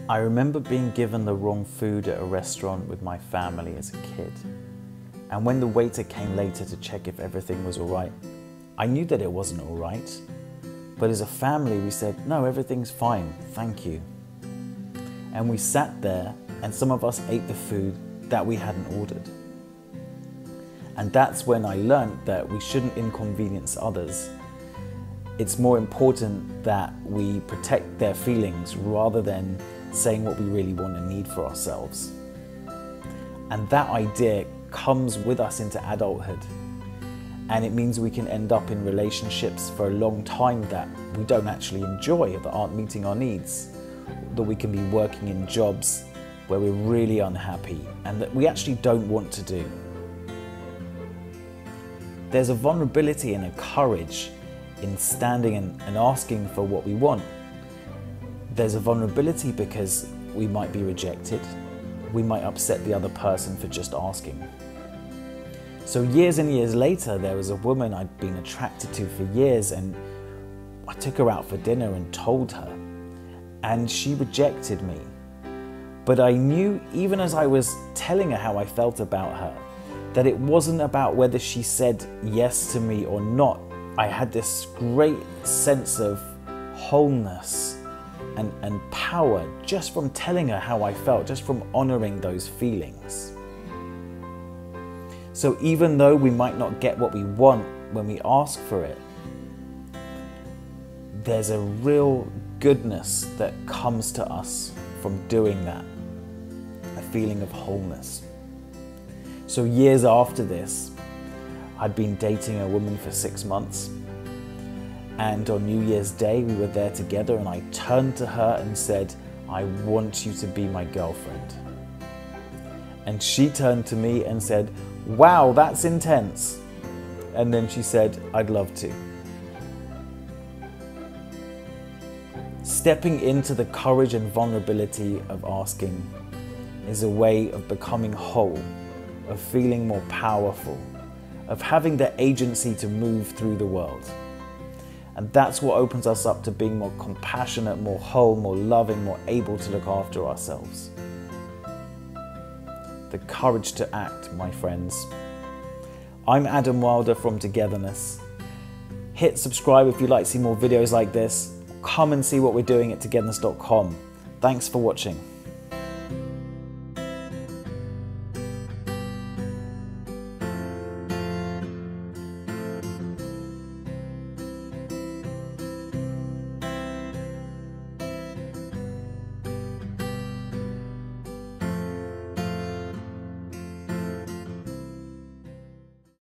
I remember being given the wrong food at a restaurant with my family as a kid. And when the waiter came later to check if everything was all right, I knew that it wasn't all right. But as a family, we said, no, everything's fine, thank you. And we sat there and some of us ate the food that we hadn't ordered. And that's when I learned that we shouldn't inconvenience others. It's more important that we protect their feelings rather than saying what we really want and need for ourselves. And that idea comes with us into adulthood. And it means we can end up in relationships for a long time that we don't actually enjoy, that aren't meeting our needs, that we can be working in jobs where we're really unhappy and that we actually don't want to do. There's a vulnerability and a courage in standing and asking for what we want. There's a vulnerability because we might be rejected. We might upset the other person for just asking. So years and years later, there was a woman I'd been attracted to for years, and I took her out for dinner and told her, and she rejected me. But I knew, even as I was telling her how I felt about her, that it wasn't about whether she said yes to me or not. I had this great sense of wholeness and power just from telling her how I felt, just from honoring those feelings. So even though we might not get what we want when we ask for it, there's a real goodness that comes to us from doing that, a feeling of wholeness. So years after this, I'd been dating a woman for 6 months. And on New Year's Day, we were there together and I turned to her and said, I want you to be my girlfriend. And she turned to me and said, wow, that's intense. And then she said, I'd love to. Stepping into the courage and vulnerability of asking is a way of becoming whole, of feeling more powerful, of having the agency to move through the world. And that's what opens us up to being more compassionate, more whole, more loving, more able to look after ourselves. The courage to act, my friends. I'm Adam Wilder from Togetherness. Hit subscribe if you'd like to see more videos like this. Come and see what we're doing at togetherness.com. Thanks for watching.